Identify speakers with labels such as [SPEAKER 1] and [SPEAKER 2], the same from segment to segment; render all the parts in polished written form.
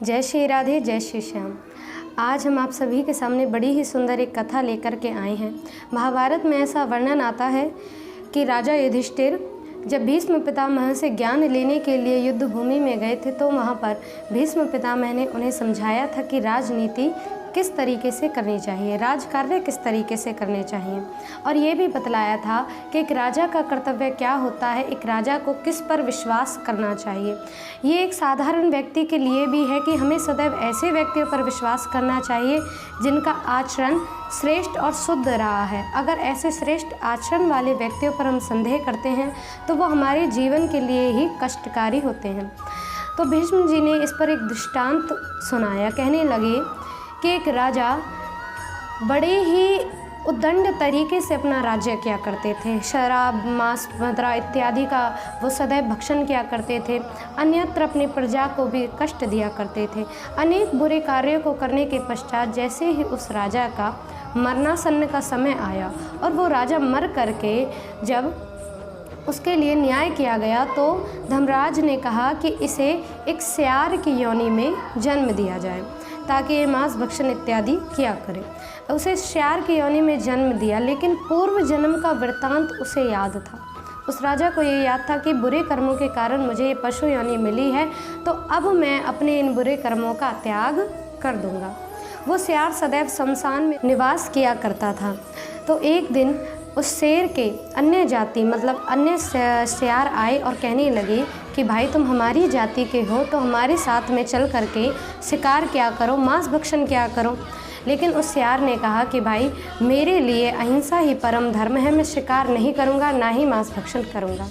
[SPEAKER 1] जय श्री राधे, जय श्री श्याम। आज हम आप सभी के सामने बड़ी ही सुंदर एक कथा लेकर के आए हैं। महाभारत में ऐसा वर्णन आता है कि राजा युधिष्ठिर जब भीष्म पितामह से ज्ञान लेने के लिए युद्ध भूमि में गए थे तो वहाँ पर भीष्म पितामह ने उन्हें समझाया था कि राजनीति किस तरीके से करनी चाहिए, राजकार्य किस तरीके से करने चाहिए, और ये भी बतलाया था कि एक राजा का कर्तव्य क्या होता है, एक राजा को किस पर विश्वास करना चाहिए। ये एक साधारण व्यक्ति के लिए भी है कि हमें सदैव ऐसे व्यक्तियों पर विश्वास करना चाहिए जिनका आचरण श्रेष्ठ और शुद्ध रहा है। अगर ऐसे श्रेष्ठ आचरण वाले व्यक्तियों पर हम संदेह करते हैं तो वो हमारे जीवन के लिए ही कष्टकारी होते हैं। तो भीष्म जी ने इस पर एक दृष्टांत सुनाया। कहने लगे कि एक राजा बड़े ही उद्दंड तरीके से अपना राज्य किया करते थे। शराब, मांस, मदिरा इत्यादि का वो सदैव भक्षण किया करते थे। अन्यत्र अपनी प्रजा को भी कष्ट दिया करते थे। अनेक बुरे कार्यों को करने के पश्चात जैसे ही उस राजा का मरणासन्न का समय आया और वो राजा मर करके जब उसके लिए न्याय किया गया तो धर्मराज ने कहा कि इसे एक स्यार की योनि में जन्म दिया जाए ताकि ये मांस भक्षण इत्यादि किया करे। उसे स्यार की योनि में जन्म दिया, लेकिन पूर्व जन्म का वृत्तांत उसे याद था। उस राजा को ये याद था कि बुरे कर्मों के कारण मुझे ये पशु योनि मिली है, तो अब मैं अपने इन बुरे कर्मों का त्याग कर दूंगा। वो स्यार सदैव शमशान में निवास किया करता था। तो एक दिन उस शेर के अन्य जाति मतलब अन्य स्यार आए और कहने लगे कि भाई तुम हमारी जाति के हो तो हमारे साथ में चल करके शिकार क्या करो, मांस भक्षण क्या करो। लेकिन उस स्यार ने कहा कि भाई मेरे लिए अहिंसा ही परम धर्म है, मैं शिकार नहीं करूँगा, ना ही मांस भक्षण करूँगा।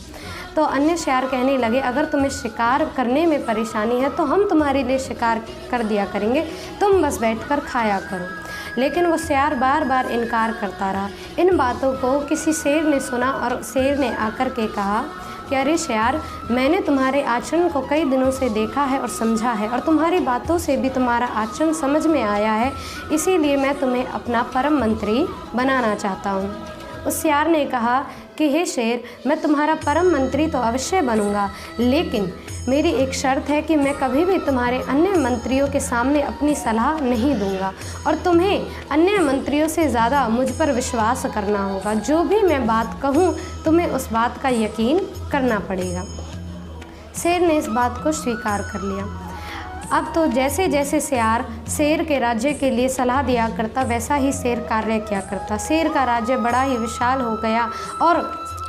[SPEAKER 1] तो अन्य स्यार कहने लगे अगर तुम्हें शिकार करने में परेशानी है तो हम तुम्हारे लिए शिकार कर दिया करेंगे, तुम बस बैठकर खाया करो। लेकिन वो स्यार बार बार इनकार करता रहा। इन बातों को किसी शेर ने सुना और शेर ने आकर के कहा कि अरे स्यार, मैंने तुम्हारे आचरण को कई दिनों से देखा है और समझा है और तुम्हारी बातों से भी तुम्हारा आचरण समझ में आया है, इसीलिए मैं तुम्हें अपना परम मंत्री बनाना चाहता हूँ। उस स्यार ने कहा कि हे शेर, मैं तुम्हारा परम मंत्री तो अवश्य बनूंगा, लेकिन मेरी एक शर्त है कि मैं कभी भी तुम्हारे अन्य मंत्रियों के सामने अपनी सलाह नहीं दूंगा और तुम्हें अन्य मंत्रियों से ज़्यादा मुझ पर विश्वास करना होगा। जो भी मैं बात कहूँ तुम्हें उस बात का यकीन करना पड़ेगा। शेर ने इस बात को स्वीकार कर लिया। अब तो जैसे जैसे स्यार शेर के राज्य के लिए सलाह दिया करता वैसा ही शेर कार्य किया करता। शेर का राज्य बड़ा ही विशाल हो गया और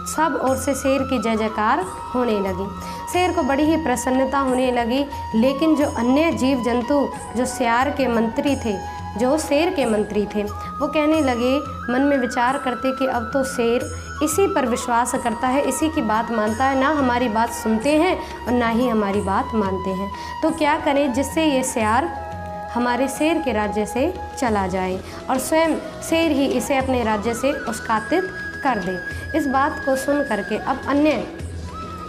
[SPEAKER 1] सब ओर से शेर की जय जयकार होने लगी। शेर को बड़ी ही प्रसन्नता होने लगी, लेकिन जो अन्य जीव जंतु जो स्यार के मंत्री थे, जो शेर के मंत्री थे, वो कहने लगे, मन में विचार करते कि अब तो शेर इसी पर विश्वास करता है, इसी की बात मानता है, ना हमारी बात सुनते हैं और ना ही हमारी बात मानते हैं। तो क्या करें जिससे ये स्यार हमारे शेर के राज्य से चला जाए और स्वयं शेर ही इसे अपने राज्य से उस्कातित कर दे। इस बात को सुन करके अब अन्य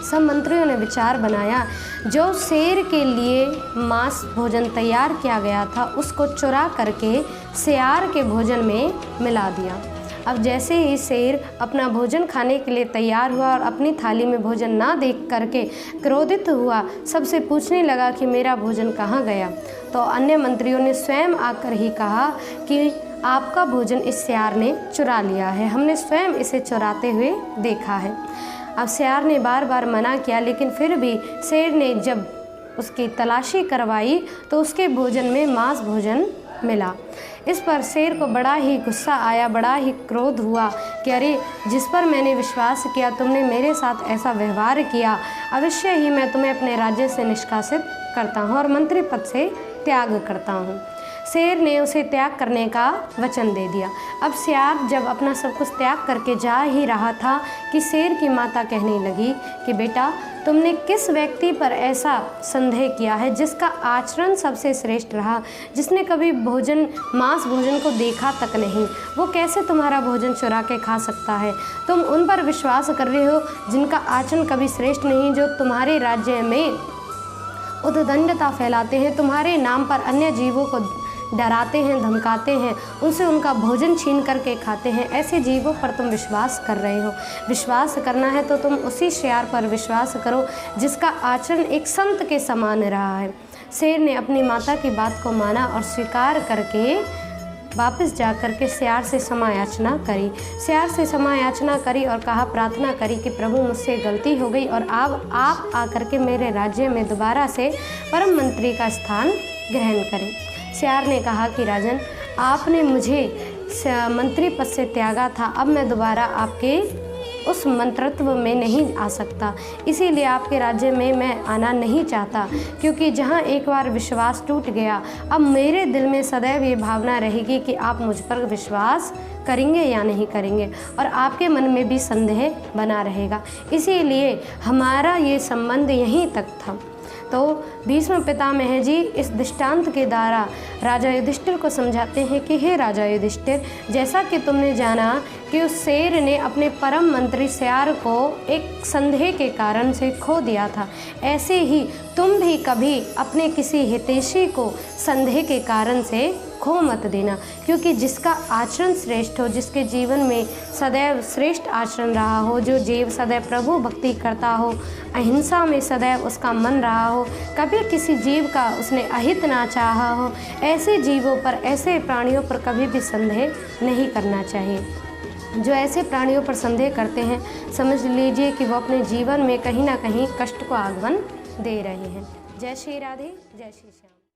[SPEAKER 1] सब मंत्रियों ने विचार बनाया, जो शेर के लिए मांस भोजन तैयार किया गया था उसको चुरा करके स्यार के भोजन में मिला दिया। अब जैसे ही शेर अपना भोजन खाने के लिए तैयार हुआ और अपनी थाली में भोजन ना देख करके क्रोधित हुआ, सबसे पूछने लगा कि मेरा भोजन कहाँ गया। तो अन्य मंत्रियों ने स्वयं आकर ही कहा कि आपका भोजन इस स्यार ने चुरा लिया है, हमने स्वयं इसे चुराते हुए देखा है। अब स्यार ने बार बार मना किया, लेकिन फिर भी शेर ने जब उसकी तलाशी करवाई तो उसके भोजन में मांस भोजन मिला। इस पर शेर को बड़ा ही गुस्सा आया, बड़ा ही क्रोध हुआ कि अरे, जिस पर मैंने विश्वास किया तुमने मेरे साथ ऐसा व्यवहार किया, अवश्य ही मैं तुम्हें अपने राज्य से निष्कासित करता हूँ और मंत्री पद से त्याग करता हूँ। शेर ने उसे त्याग करने का वचन दे दिया। अब स्यार जब अपना सब कुछ त्याग करके जा ही रहा था कि शेर की माता कहने लगी कि बेटा, तुमने किस व्यक्ति पर ऐसा संदेह किया है जिसका आचरण सबसे श्रेष्ठ रहा, जिसने कभी मांस भोजन को देखा तक नहीं, वो कैसे तुम्हारा भोजन चुरा के खा सकता है। तुम उन पर विश्वास कर रहे हो जिनका आचरण कभी श्रेष्ठ नहीं, जो तुम्हारे राज्य में उद्दंडता फैलाते हैं, तुम्हारे नाम पर अन्य जीवों को डराते हैं, धमकाते हैं, उनसे उनका भोजन छीन करके खाते हैं। ऐसे जीवों पर तुम विश्वास कर रहे हो। विश्वास करना है तो तुम उसी स्यार पर विश्वास करो जिसका आचरण एक संत के समान रहा है। शेर ने अपनी माता की बात को माना और स्वीकार करके वापस जा कर के सियार से क्षमा याचना करी। सियार से क्षमा याचना करी और कहा, प्रार्थना करी कि प्रभु मुझसे गलती हो गई और अब आप आकर के मेरे राज्य में दोबारा से परम मंत्री का स्थान ग्रहण करें। सियार ने कहा कि राजन, आपने मुझे मंत्री पद से त्यागा था, अब मैं दोबारा आपके उस मंत्रत्व में नहीं आ सकता, इसीलिए आपके राज्य में मैं आना नहीं चाहता, क्योंकि जहाँ एक बार विश्वास टूट गया, अब मेरे दिल में सदैव ये भावना रहेगी कि आप मुझ पर विश्वास करेंगे या नहीं करेंगे, और आपके मन में भी संदेह बना रहेगा। इसीलिए हमारा ये संबंध यहीं तक था। तो भीष्म पितामह जी इस दृष्टांत के द्वारा राजा युधिष्ठिर को समझाते हैं कि हे राजा युधिष्ठिर, जैसा कि तुमने जाना कि उस शेर ने अपने परम मंत्री सियार को एक संदेह के कारण से खो दिया था, ऐसे ही तुम भी कभी अपने किसी हितैषी को संदेह के कारण से खो मत देना, क्योंकि जिसका आचरण श्रेष्ठ हो, जिसके जीवन में सदैव श्रेष्ठ आचरण रहा हो, जो जीव सदैव प्रभु भक्ति करता हो, अहिंसा में सदैव उसका मन रहा हो, कभी किसी जीव का उसने अहित ना चाहा हो, ऐसे जीवों पर, ऐसे प्राणियों पर कभी भी संदेह नहीं करना चाहिए। जो ऐसे प्राणियों पर संदेह करते हैं, समझ लीजिए कि वो अपने जीवन में कहीं ना कहीं कष्ट को आगमन दे रहे हैं। जय श्री राधे, जय श्री श्याम।